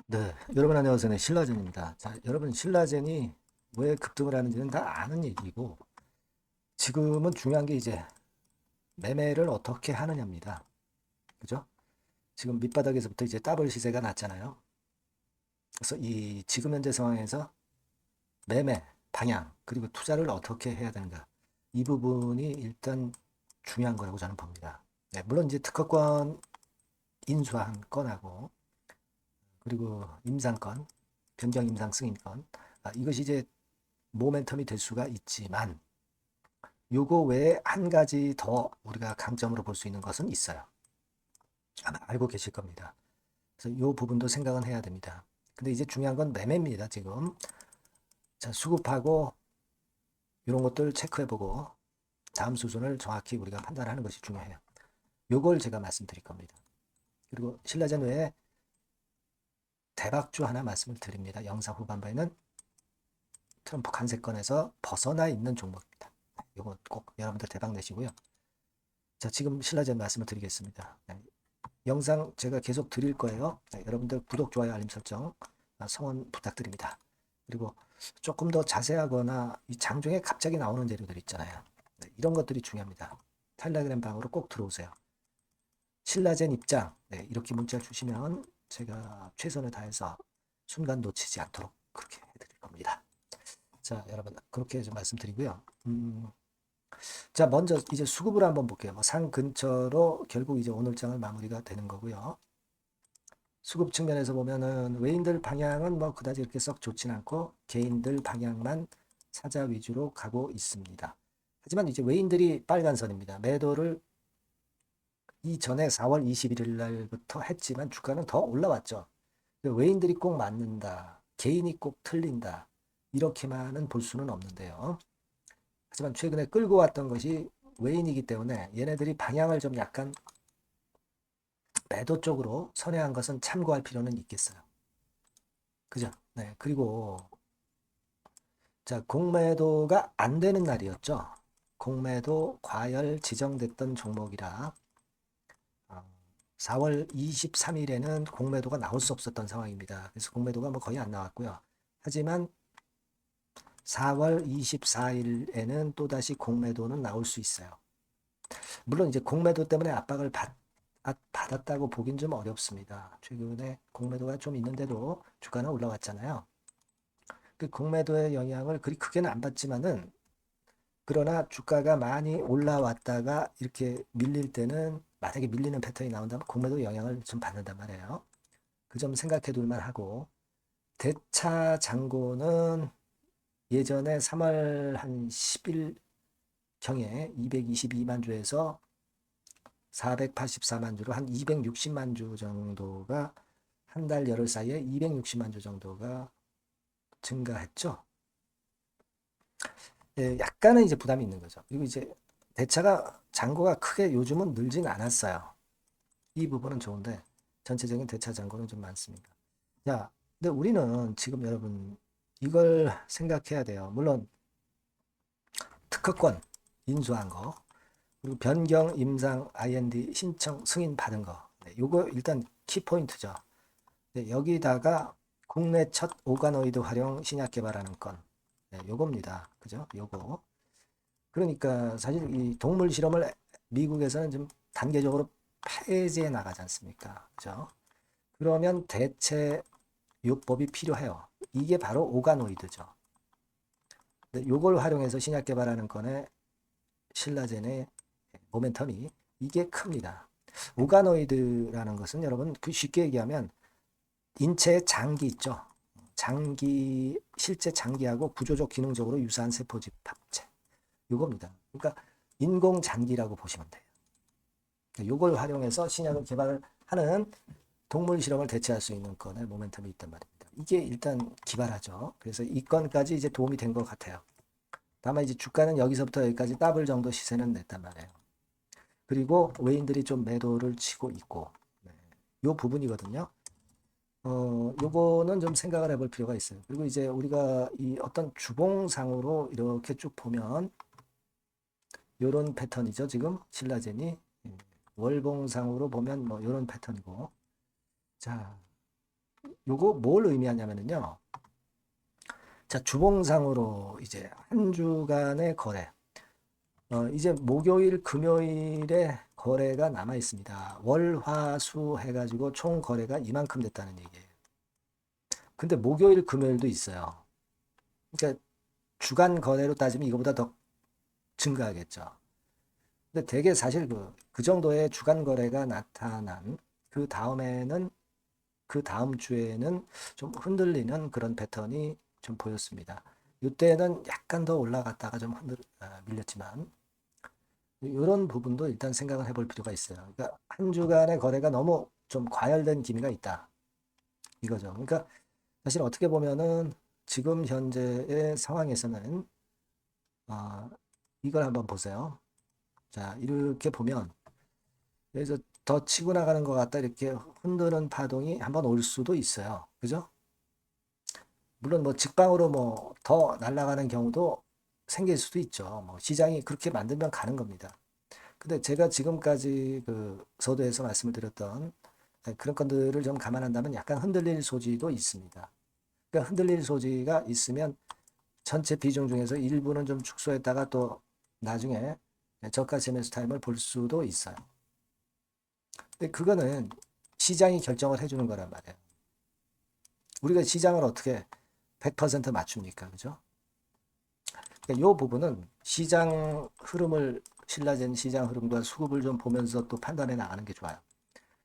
네, 여러분 안녕하세요. 네, 신라젠입니다. 자, 여러분 신라젠이 왜 급등을 하는지는 다 아는 얘기고 지금은 중요한 게 이제 매매를 어떻게 하느냐입니다. 그죠? 지금 밑바닥에서부터 이제 더블 시세가 났잖아요. 그래서 이 지금 현재 상황에서 매매 방향 그리고 투자를 어떻게 해야 되는가 이 부분이 일단 중요한 거라고 저는 봅니다. 네, 물론 이제 특허권 인수한 건하고 그리고 임상권 변경 임상 승인권 이것이 이제 모멘텀이 될 수가 있지만 요거 외에 한 가지 더 우리가 강점으로 볼 수 있는 것은 있어요. 아마 알고 계실 겁니다. 그래서 요 부분도 생각은 해야 됩니다. 근데 이제 중요한 건 매매입니다, 지금. 자, 수급하고 이런 것들 체크해보고 다음 수순을 정확히 우리가 판단하는 것이 중요해요. 요걸 제가 말씀드릴 겁니다. 그리고 신라젠 외에 대박주 하나 말씀을 드립니다. 영상 후반부에는 트럼프 관세권에서 벗어나 있는 종목입니다. 요거 꼭 여러분들 대박 내시고요. 자, 지금 신라젠 말씀을 드리겠습니다. 영상 제가 계속 드릴 거예요. 네, 여러분들 구독, 좋아요, 알림 설정 성원 부탁드립니다. 그리고 조금 더 자세하거나 이 장중에 갑자기 나오는 재료들 있잖아요. 네, 이런 것들이 중요합니다. 텔레그램 방으로 꼭 들어오세요. 신라젠 입장 네, 이렇게 문자를 주시면 제가 최선을 다해서 순간 놓치지 않도록 그렇게 해드릴 겁니다. 자, 여러분 그렇게 좀 말씀드리고요. 자, 먼저 이제 수급을 한번 볼게요. 상 근처로 결국 이제 오늘장을 마무리가 되는 거고요. 수급 측면에서 보면은 외인들 방향은 뭐 그다지 이렇게 썩 좋진 않고 개인들 방향만 사자 위주로 가고 있습니다. 하지만 이제 외인들이 빨간 선입니다. 매도를 이전에 4월 21일 날부터 했지만 주가는 더 올라왔죠. 외인들이 꼭 맞는다. 개인이 꼭 틀린다. 이렇게만은 볼 수는 없는데요. 하지만 최근에 끌고 왔던 것이 외인이기 때문에 얘네들이 방향을 좀 약간 매도 쪽으로 선회한 것은 참고할 필요는 있겠어요. 그죠? 네. 그리고 자, 공매도가 안 되는 날이었죠. 공매도 과열 지정됐던 종목이라 4월 23일에는 공매도가 나올 수 없었던 상황입니다. 그래서 공매도가 뭐 거의 안 나왔고요. 하지만 4월 24일에는 또다시 공매도는 나올 수 있어요. 물론 이제 공매도 때문에 압박을 받았다고 보긴 좀 어렵습니다. 최근에 공매도가 좀 있는데도 주가는 올라왔잖아요. 그 공매도의 영향을 그리 크게는 안 받지만은 그러나 주가가 많이 올라왔다가 이렇게 밀릴 때는 만약에 밀리는 패턴이 나온다면 공매도 영향을 좀 받는단 말이에요. 그 점 생각해 둘 만하고 대차 잔고는 예전에 3월 한 10일 경에 222만 주에서 484만 주로 한 260만 주 정도가 한 달 열흘 사이에 260만 주 정도가 증가했죠. 예, 약간은 이제 부담이 있는 거죠. 그리고 이제 대차가 잔고가 크게 요즘은 늘진 않았어요. 이 부분은 좋은데 전체적인 대차 잔고는 좀 많습니다. 자, 근데 우리는 지금 여러분 이걸 생각해야 돼요. 물론 특허권 인수한 거 그리고 변경 임상 IND 신청 승인 받은 거 네, 요거 일단 키포인트죠. 네, 여기다가 국내 첫 오가노이드 활용 신약 개발하는 건 네, 요겁니다. 그죠? 요거 그러니까 사실 이 동물 실험을 미국에서는 좀 단계적으로 폐지해 나가지 않습니까? 그죠? 그러면 대체 요법이 필요해요. 이게 바로 오가노이드죠. 근데 요걸 활용해서 신약 개발하는 건에 신라젠의 모멘텀이 이게 큽니다. 오가노이드라는 것은 여러분 그 쉽게 얘기하면 인체의 장기 있죠. 장기 실제 장기하고 구조적 기능적으로 유사한 세포집 합체. 요겁니다. 그러니까 인공 장기라고 보시면 돼요. 요걸 활용해서 신약을 개발하는 동물 실험을 대체할 수 있는 건에 모멘텀이 있단 말입니다. 이게 일단 기발하죠. 그래서 이 건까지 이제 도움이 된 것 같아요. 다만 이제 주가는 여기서부터 여기까지 더블 정도 시세는 냈단 말이에요. 그리고 외인들이 좀 매도를 치고 있고 네. 요 부분이거든요. 요거는 좀 생각을 해볼 필요가 있어요. 그리고 이제 우리가 이 어떤 주봉상으로 이렇게 쭉 보면 요런 패턴이죠. 지금 신라젠이 월봉상으로 보면 뭐 요런 패턴이고 자 요거 뭘 의미하냐면요. 자, 주봉상으로 이제 한 주간의 거래. 이제 목요일, 금요일에 거래가 남아 있습니다. 월, 화, 수 해가지고 총 거래가 이만큼 됐다는 얘기예요. 근데 목요일, 금요일도 있어요. 그러니까 주간 거래로 따지면 이거보다 더 증가하겠죠. 근데 되게 사실 그 정도의 주간 거래가 나타난 그 다음에는 그 다음 주에는 좀 흔들리는 그런 패턴이 좀 보였습니다. 이때는 약간 더 올라갔다가 좀 밀렸지만 이런 부분도 일단 생각을 해볼 필요가 있어요. 그러니까 한 주간의 거래가 너무 좀 과열된 기미가 있다. 이거죠. 그러니까 사실 어떻게 보면은 지금 현재의 상황에서는 이걸 한번 보세요. 자, 이렇게 보면 그래서 더 치고 나가는 것 같다 이렇게 흔드는 파동이 한번 올 수도 있어요. 그죠? 물론 뭐 직방으로 뭐 더 날아가는 경우도 생길 수도 있죠. 뭐 시장이 그렇게 만들면 가는 겁니다. 근데 제가 지금까지 그 서두에서 말씀을 드렸던 그런 건들을 좀 감안한다면 약간 흔들릴 소지도 있습니다. 그러니까 흔들릴 소지가 있으면 전체 비중 중에서 일부는 좀 축소했다가 또 나중에 저가 매수 타임을 볼 수도 있어요. 근데 그거는 시장이 결정을 해주는 거란 말이에요. 우리가 시장을 어떻게 100% 맞춥니까? 그죠? 그러니까 이 부분은 시장 흐름을 신라젠 시장 흐름과 수급을 좀 보면서 또 판단해 나가는 게 좋아요.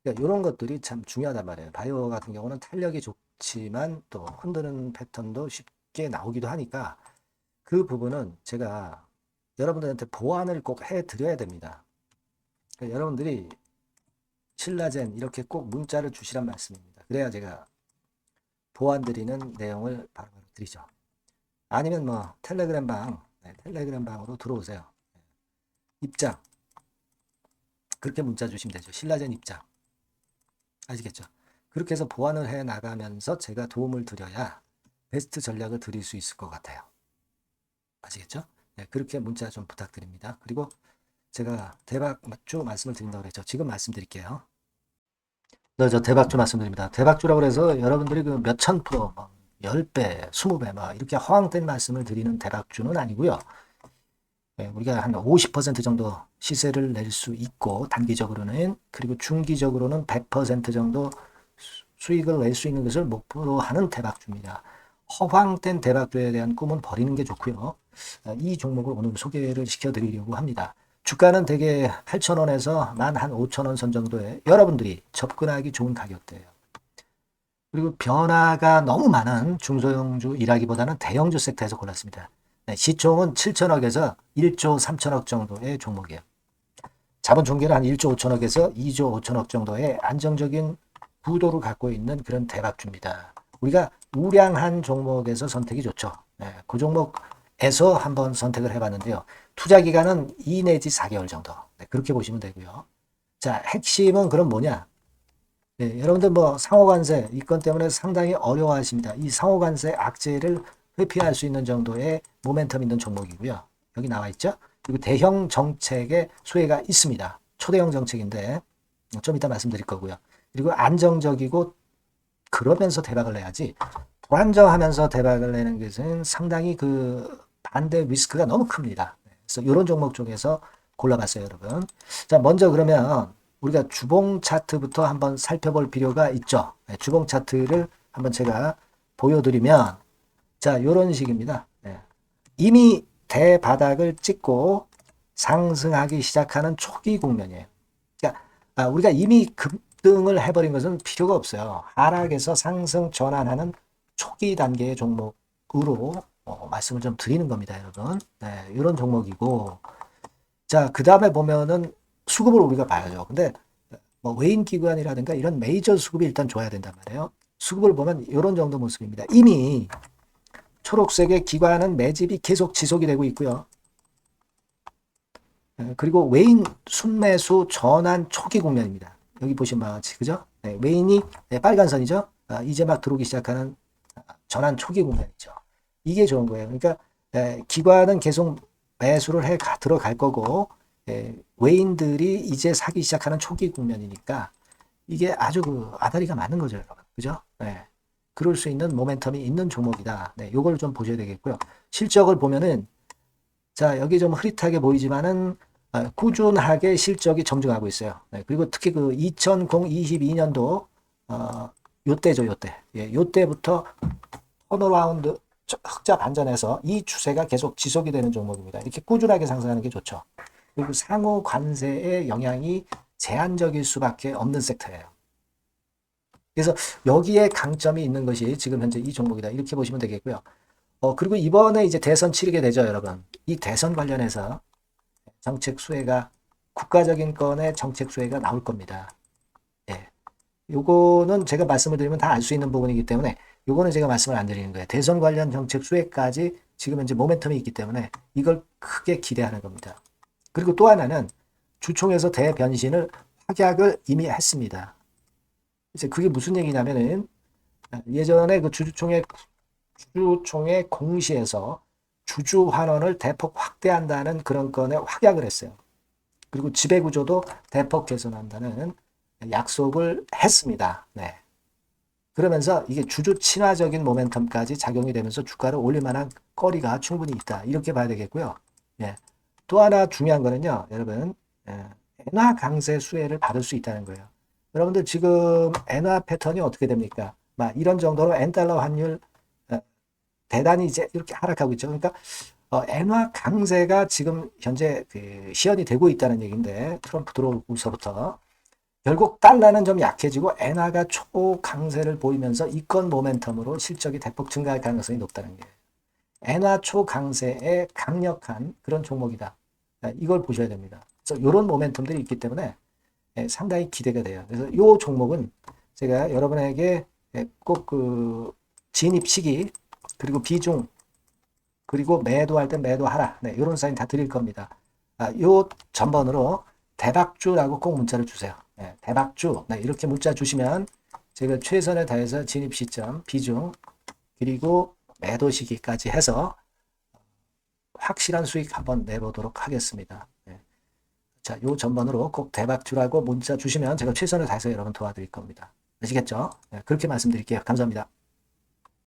그러니까 이런 것들이 참 중요하단 말이에요. 바이오 같은 경우는 탄력이 좋지만 또 흔드는 패턴도 쉽게 나오기도 하니까 그 부분은 제가 여러분들한테 보완을 꼭 해드려야 됩니다. 그러니까 여러분들이 신라젠 이렇게 꼭 문자를 주시란 말씀입니다. 그래야 제가 보완 드리는 내용을 바로바로 드리죠. 아니면 뭐 텔레그램 방, 텔레그램 방으로 들어오세요. 입장 그렇게 문자 주시면 되죠. 신라젠 입장 아시겠죠? 그렇게 해서 보완을 해 나가면서 제가 도움을 드려야 베스트 전략을 드릴 수 있을 것 같아요. 아시겠죠? 네, 그렇게 문자 좀 부탁드립니다. 그리고 제가 대박주 말씀을 드린다고 그랬죠. 지금 말씀드릴게요. 네, 저 대박주 말씀드립니다. 대박주라고 해서 여러분들이 그 몇천 프로, 뭐 10배, 20배, 막 이렇게 허황된 말씀을 드리는 대박주는 아니고요. 네, 우리가 한 50% 정도 시세를 낼 수 있고, 단기적으로는, 그리고 중기적으로는 100% 정도 수익을 낼 수 있는 것을 목표로 하는 대박주입니다. 허황된 대박주에 대한 꿈은 버리는 게 좋고요. 이 종목을 오늘 소개를 시켜드리려고 합니다. 주가는 대개 8,000원에서 만 한 5,000원 선 정도에 여러분들이 접근하기 좋은 가격대예요. 그리고 변화가 너무 많은 중소형주 일하기보다는 대형주 섹터에서 골랐습니다. 네, 시총은 7천억에서 1조 3천억 정도의 종목이에요. 자본 총계는 한 1조 5천억에서 2조 5천억 정도의 안정적인 구도를 갖고 있는 그런 대박주입니다. 우리가 우량한 종목에서 선택이 좋죠. 네, 그 종목에서 한번 선택을 해봤는데요. 투자 기간은 2 내지 4개월 정도. 네, 그렇게 보시면 되고요. 자, 핵심은 그럼 뭐냐? 네, 여러분들 뭐 상호관세 이 건 때문에 상당히 어려워하십니다. 이 상호관세 악재를 회피할 수 있는 정도의 모멘텀 있는 종목이고요. 여기 나와 있죠? 그리고 대형 정책의 수혜가 있습니다. 초대형 정책인데 좀 이따 말씀드릴 거고요. 그리고 안정적이고 그러면서 대박을 내야지 불안정하면서 대박을 내는 것은 상당히 그 반대 리스크가 너무 큽니다. 그래서 이런 종목 중에서 골라봤어요, 여러분. 자, 먼저 그러면 우리가 주봉 차트부터 한번 살펴볼 필요가 있죠. 네, 주봉 차트를 한번 제가 보여드리면 자, 이런 식입니다. 네. 이미 대바닥을 찍고 상승하기 시작하는 초기 국면이에요. 그러니까 우리가 이미 급등을 해버린 것은 필요가 없어요. 하락에서 상승 전환하는 초기 단계의 종목으로 말씀을 좀 드리는 겁니다, 여러분. 네, 이런 종목이고 자, 그 다음에 보면은 수급을 우리가 봐야죠. 근데 뭐 외인 기관이라든가 이런 메이저 수급이 일단 줘야 된단 말이에요. 수급을 보면 이런 정도 모습입니다. 이미 초록색의 기관은 매집이 계속 지속이 되고 있고요. 그리고 외인 순매수 전환 초기 국면입니다. 여기 보시면 바와 같이 그죠? 네, 외인이 빨간 선이죠. 이제 막 들어오기 시작하는 전환 초기 국면이죠. 이게 좋은 거예요. 그러니까 기관은 계속 매수를 해 들어갈 거고 외인들이 이제 사기 시작하는 초기 국면이니까 이게 아주 그 아다리가 맞는 거죠, 여러분. 그죠? 네. 그럴 수 있는 모멘텀이 있는 종목이다. 네, 요걸 좀 보셔야 되겠고요. 실적을 보면은 자, 여기 좀 흐릿하게 보이지만은 꾸준하게 실적이 정정하고 있어요. 네, 그리고 특히 그 2022년도 요때죠, 요때. 예, 요때부터 턴어라운드 흑자 반전해서 이 추세가 계속 지속이 되는 종목입니다. 이렇게 꾸준하게 상승하는 게 좋죠. 그리고 상호 관세의 영향이 제한적일 수밖에 없는 섹터예요. 그래서 여기에 강점이 있는 것이 지금 현재 이 종목이다. 이렇게 보시면 되겠고요. 그리고 이번에 이제 대선 치르게 되죠, 여러분. 이 대선 관련해서 정책 수혜가, 국가적인 건의 정책 수혜가 나올 겁니다. 예. 요거는 제가 말씀을 드리면 다 알 수 있는 부분이기 때문에 요거는 제가 말씀을 안 드리는 거예요. 대선 관련 정책 수혜까지 지금 현재 모멘텀이 있기 때문에 이걸 크게 기대하는 겁니다. 그리고 또 하나는 주총에서 대변신을 확약을 이미 했습니다. 이제 그게 무슨 얘기냐면은 예전에 그 주주총회 공시에서 주주 환원을 대폭 확대한다는 그런 건에 확약을 했어요. 그리고 지배구조도 대폭 개선한다는 약속을 했습니다. 네. 그러면서 이게 주주 친화적인 모멘텀까지 작용이 되면서 주가를 올릴 만한 거리가 충분히 있다. 이렇게 봐야 되겠고요. 예. 또 하나 중요한 거는요, 여러분, 엔화 강세 수혜를 받을 수 있다는 거예요. 여러분들 지금 엔화 패턴이 어떻게 됩니까? 막 이런 정도로 엔달러 환율 대단히 이제 이렇게 하락하고 있죠. 그러니까 엔화 강세가 지금 현재 그 시연이 되고 있다는 얘기인데 트럼프 들어오고서부터 결국 달러는 좀 약해지고 엔화가 초강세를 보이면서 이권 모멘텀으로 실적이 대폭 증가할 가능성이 높다는 게 엔화 초강세의 강력한 그런 종목이다. 이걸 보셔야 됩니다. 그래서 이런 모멘텀들이 있기 때문에 상당히 기대가 돼요. 그래서 이 종목은 제가 여러분에게 꼭 그 진입 시기 그리고 비중 그리고 매도할 때 매도하라. 네, 이런 사인 다 드릴 겁니다. 요 전번으로 대박주라고 꼭 문자를 주세요. 네, 대박주. 네, 이렇게 문자 주시면 제가 최선을 다해서 진입 시점, 비중, 그리고 매도 시기까지 해서 확실한 수익 한번 내보도록 하겠습니다. 네. 자, 요 전번으로 꼭 대박주라고 문자 주시면 제가 최선을 다해서 여러분 도와드릴 겁니다. 아시겠죠? 네, 그렇게 말씀드릴게요. 감사합니다.